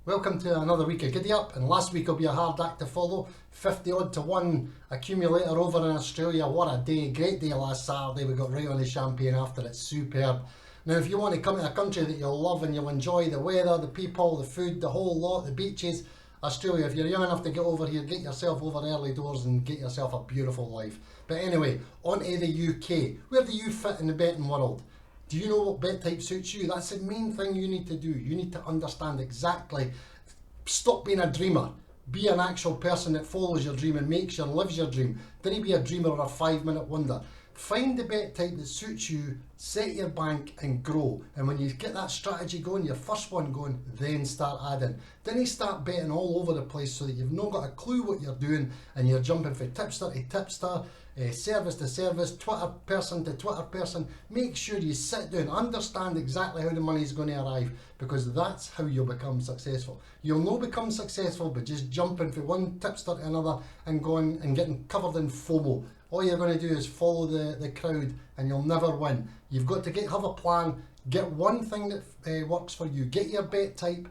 Welcome to another week of Giddy Up, and last week will be a hard act to follow. 50 odd to 1 accumulator over in Australia. What a day, great day last Saturday. We got right on the champagne after it, superb. Now if you want to come to a country that you'll love and you'll enjoy the weather, the people, the food, the whole lot, the beaches, Australia, if you're young enough to get over here, get yourself over early doors and get yourself a beautiful life. But anyway, on to the UK. Where do you fit in the betting world? Do you know what bet type suits you? That's the main thing you need to do. You need to understand exactly. Stop being a dreamer. Be an actual person that follows your dream and makes and lives your dream. Don't be a dreamer or a 5-minute wonder. Find the bet type that suits you, set your bank and grow. And when you get that strategy going, your first one going, then start adding. Then you start betting all over the place so that you've not got a clue what you're doing and you're jumping from tipster to tipster, service to service, Twitter person to Twitter person. Make sure you sit down, understand exactly how the money is going to arrive, because that's how you'll become successful. You'll not become successful by just jumping from one tipster to another and going and getting covered in FOMO. All you're going to do is follow the crowd and you'll never win. You've got to have a plan, get one thing that works for you, get your bet type,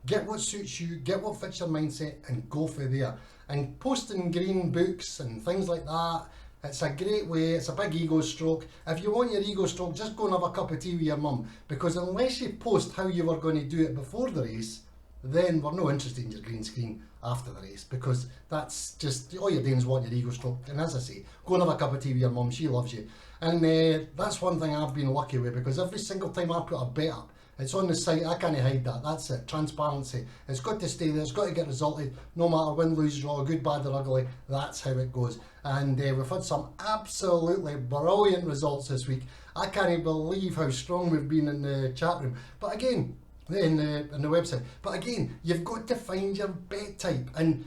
get what suits you, get what fits your mindset and go for there. And posting green books and things like that, it's a great way, it's a big ego stroke. If you want your ego stroke, just go and have a cup of tea with your mum, because unless you post how you were going to do it before the race, then we're no interested in your green screen after the race, because that's just, all you're doing is want your ego stroked. And as I say, go and have a cup of tea with your mum, she loves you. And that's one thing I've been lucky with, because every single time I put a bet up, it's on the site, I can't hide that, that's it, transparency. It's got to stay there, it's got to get resulted, no matter win, lose, draw, good, bad or ugly, that's how it goes. And we've had some absolutely brilliant results this week. I can't believe how strong we've been in the chat room. But again, in the website. But again, you've got to find your bet type, and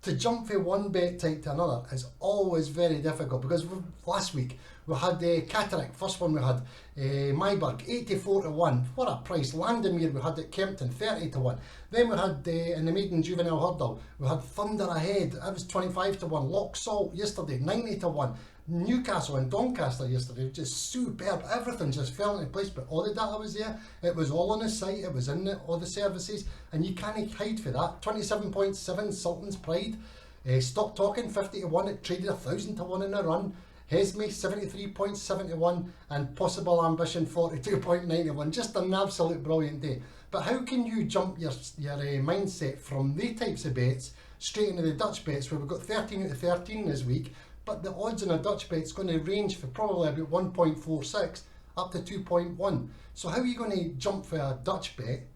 to jump from one bet type to another is always very difficult, because last week we had Cataract, first one we had Myburg 84 to 1, what a price. Landomere we had at Kempton 30 to 1. Then we had in the maiden juvenile hurdle we had Thunder Ahead, that was 25 to 1. Loch Salt yesterday 90 to 1. Newcastle and Doncaster yesterday, just superb. Everything just fell into place, but all the data was there. It was all on the site, it was in all the services, and you can't hide for that. 27.7 Sultan's Pride, Stop Talking 50 to 1, it traded 1,000 to 1 in a run. Hesme 73.7 to 1, and Possible Ambition 42.9 to 1. Just an absolute brilliant day. But how can you jump your mindset from the types of bets straight into the Dutch bets, where we've got 13 out of 13 this week? But the odds on a Dutch bet is going to range for probably about 1.46 up to 2.1. So how are you going to jump for a Dutch bet,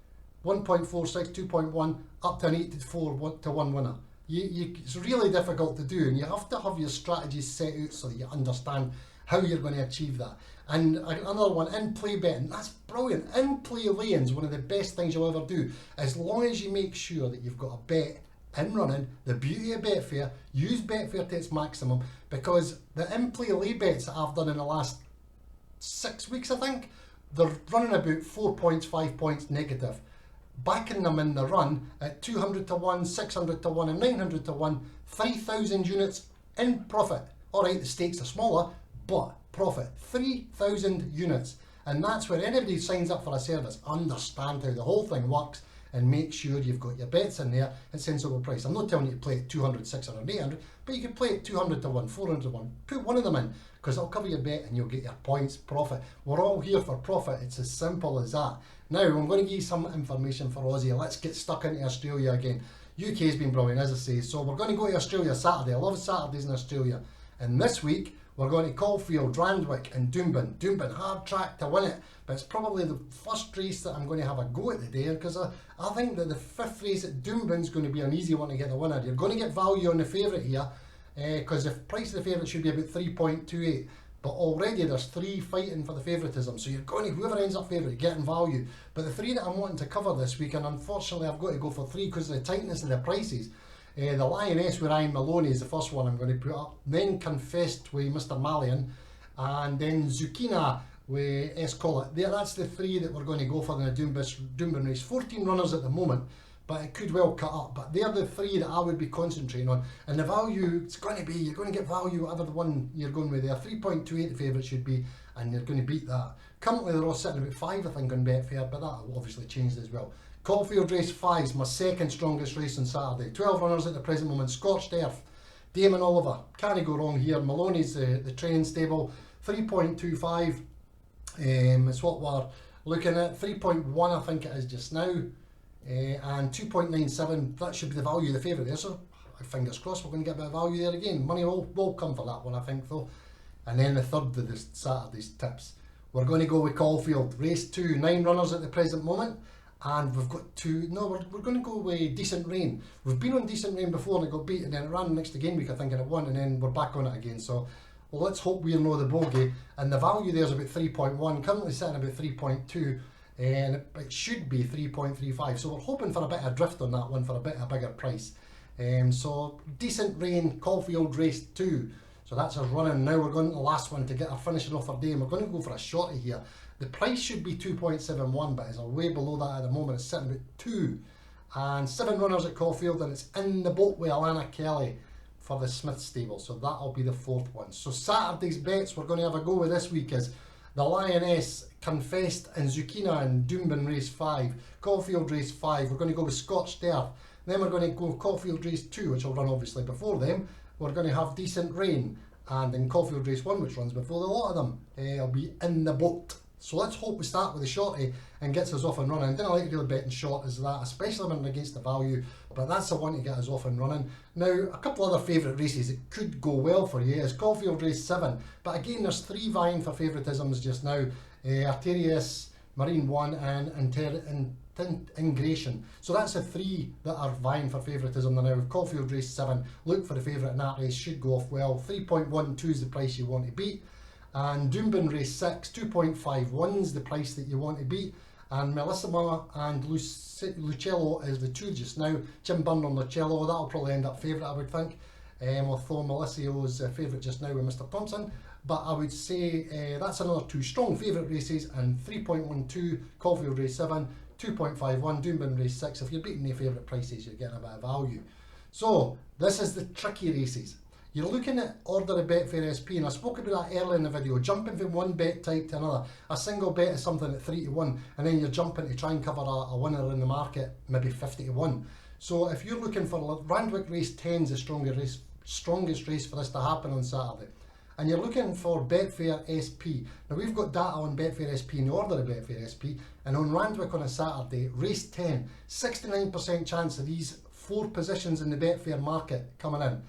1.46, 2.1, up to an 84 to 1 winner? It's really difficult to do, and you have to have your strategies set out so that you understand how you're going to achieve that. And another one, in-play betting, that's brilliant. In-play lay-ins, one of the best things you'll ever do, as long as you make sure that you've got a bet in running. The beauty of Betfair, use Betfair to its maximum, because the in-play lay bets that I've done in the last 6 weeks, I think, they're running about 4 points, 5 points negative. Backing them in the run at 200 to 1, 600 to 1 and 900 to 1, 3,000 units in profit. Alright, the stakes are smaller, but profit, 3,000 units. And that's where anybody signs up for a service, understand how the whole thing works, and make sure you've got your bets in there at sensible price. I'm not telling you to play at 200, 600, 800, but you can play at 200 to 1, 400 to 1. Put one of them in, because it'll cover your bet and you'll get your points, profit. We're all here for profit. It's as simple as that. Now, I'm going to give you some information for Aussie. Let's get stuck into Australia again. UK has been brilliant, as I say. So we're going to go to Australia Saturday. I love Saturdays in Australia. And this week, we're going to Caulfield, Randwick and Doomben. Doomben, hard track to win it, but it's probably the first race that I'm going to have a go at today, because I think that the 5th race at Doomben is going to be an easy one to get the winner. You're going to get value on the favourite here, because the price of the favourite should be about 3.28, but already there's 3 fighting for the favouritism, so you're going to, whoever ends up favourite, getting value. But the 3 that I'm wanting to cover this week, and unfortunately I've got to go for 3 because of the tightness of the prices. The Lioness with Ryan Maloney is the first one I'm going to put up, then Confessed with Mr. Malian, and then Zucchina with S. Collett. That's the 3 that we're going to go for in the Doomben race. 14 runners at the moment, but it could well cut up. But they're the 3 that I would be concentrating on. And the value, it's going to be, you're going to get value whatever the one you're going with there. 3.28 the favourite should be, and you're going to beat that. Currently they're all sitting about 5, I think, on Betfair, but that will obviously change as well. Caulfield Race 5 is my second strongest race on Saturday. 12 runners at the present moment. Scorched Earth, Damon Oliver, can't go wrong here. Maloney's the training stable. 3.25 is what we're looking at. 3.1 I think it is just now, and 2.97, that should be the value of the favourite there, so fingers crossed we're going to get a bit of value there again. Money will come for that one, I think, though. And then the third of this Saturday's tips, we're going to go with Caulfield Race 2, 9 runners at the present moment, and we've got we're going to go with Decent Rain. We've been on Decent Rain before and it got beat, and then it ran next to game week I think and it won, and then we're back on it again, so well, let's hope we know the bogey. And the value there is about 3.1, currently sitting about 3.2, and it should be 3.35, so we're hoping for a bit of drift on that one for a bigger price. So Decent Rain, Caulfield Race 2, so that's us running. Now we're going to the last one to get our finishing off our day, and we're going to go for a shorty here. The price should be 2.71, but it's way below that at the moment. It's sitting about 2, and 7 runners at Caulfield, and it's in the boat with Alana Kelly for the Smith stable, so that'll be the 4th one. So Saturday's bets we're going to have a go with this week is the Lioness, Confessed and Zucchina and Doomben Race 5, Caulfield Race 5, we're going to go with Scorched Earth, then we're going to go Caulfield Race 2, which will run obviously before them, we're going to have Decent Rain, and then Caulfield Race 1, which runs before the lot of them, will be in the boat. So let's hope we start with the shorty and gets us off and running. I didn't like really betting short as that, especially when against the value, but that's the one to get us off and running. Now, a couple other favourite races that could go well for you is Caulfield Race 7, but again there's 3 vying for favouritisms just now, Arterius, Marine 1 and Ingration. So that's the 3 that are vying for favouritism now. Caulfield Race 7, look for the favourite in that race, should go off well. 3.12 is the price you want to beat. And Doomben Race 6, 2.51 is the price that you want to beat. And Melissima and Lucello is the 2 just now. Jim Byrne on Lucello, that'll probably end up favourite, I would think. Although Melissio is favourite just now with Mr. Thompson. But I would say that's another 2 strong favourite races, and 3.12 Caulfield Race 7, 2.51 Doomben Race 6. If you're beating the favourite prices, you're getting a bit of value. So this is the tricky races. You're looking at order of Betfair SP, and I spoke about that earlier in the video, jumping from one bet type to another. A single bet is something at 3 to 1, and then you're jumping to try and cover a winner in the market, maybe 50 to 1. So if you're looking for Randwick Race 10 is the strongest race for this to happen on Saturday, and you're looking for Betfair SP. Now we've got data on Betfair SP in the order of Betfair SP, and on Randwick on a Saturday, race 10, 69% chance of these 4 positions in the Betfair market coming in.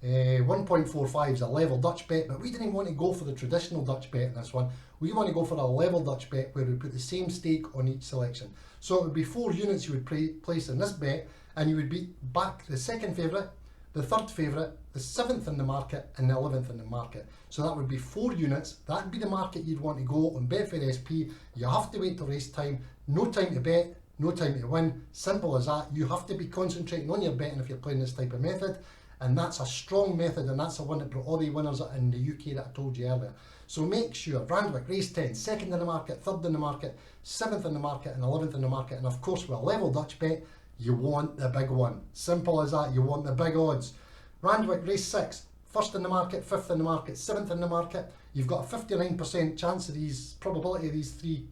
1.45 is a level Dutch bet, but we didn't want to go for the traditional Dutch bet in this one. We want to go for a level Dutch bet where we put the same stake on each selection. So it would be 4 units you would place in this bet, and you would beat back the 2nd favourite, the 3rd favourite, the 7th in the market, and the 11th in the market. So that would be 4 units. That would be the market you'd want to go on Betfair SP. You have to wait till race time. No time to bet, no time to win. Simple as that. You have to be concentrating on your betting if you're playing this type of method. And that's a strong method, and that's the one that brought all the winners in the UK that I told you earlier. So make sure, Randwick, race 10, 2nd in the market, 3rd in the market, 7th in the market, and 11th in the market. And of course, with a level Dutch bet, you want the big one. Simple as that, you want the big odds. Randwick, race 6, 1st in the market, 5th in the market, 7th in the market. You've got a 59% chance of probability of these 3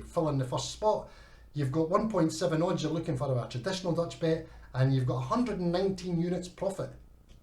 filling the 1st spot. You've got 1.7 odds, you're looking for a traditional Dutch bet, and you've got 119 units profit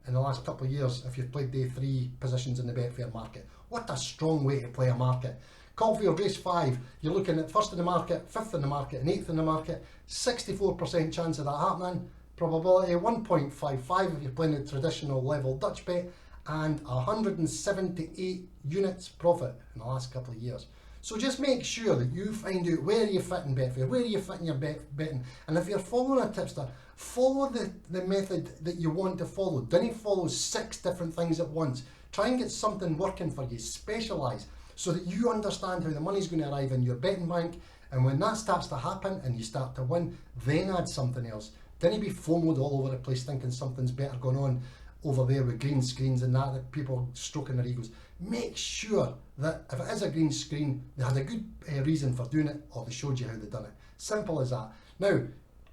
in the last couple of years if you've played the 3 positions in the Betfair market. What a strong way to play a market. Caulfield Race 5, you're looking at 1st in the market, 5th in the market, and 8th in the market. 64% chance of that happening. Probability 1.55 if you're playing the traditional level Dutch bet, and 178 units profit in the last couple of years. So just make sure that you find out where you fit in Betfair, where you fit in your betting, and if you're following a tipster, follow the method that you want to follow. Don't follow 6 different things at once. Try and get something working for you, specialise, so that you understand how the money's going to arrive in your betting bank, and when that starts to happen and you start to win, then add something else. Don't be FOMO'd all over the place thinking something's better going on over there with green screens and that people stroking their egos. Make sure that if it is a green screen, they had a good reason for doing it, or they showed you how they've done it. Simple as that. Now,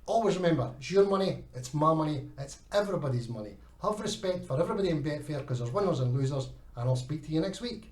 always remember, it's your money, it's my money, it's everybody's money. Have respect for everybody in Betfair, because there's winners and losers, and I'll speak to you next week.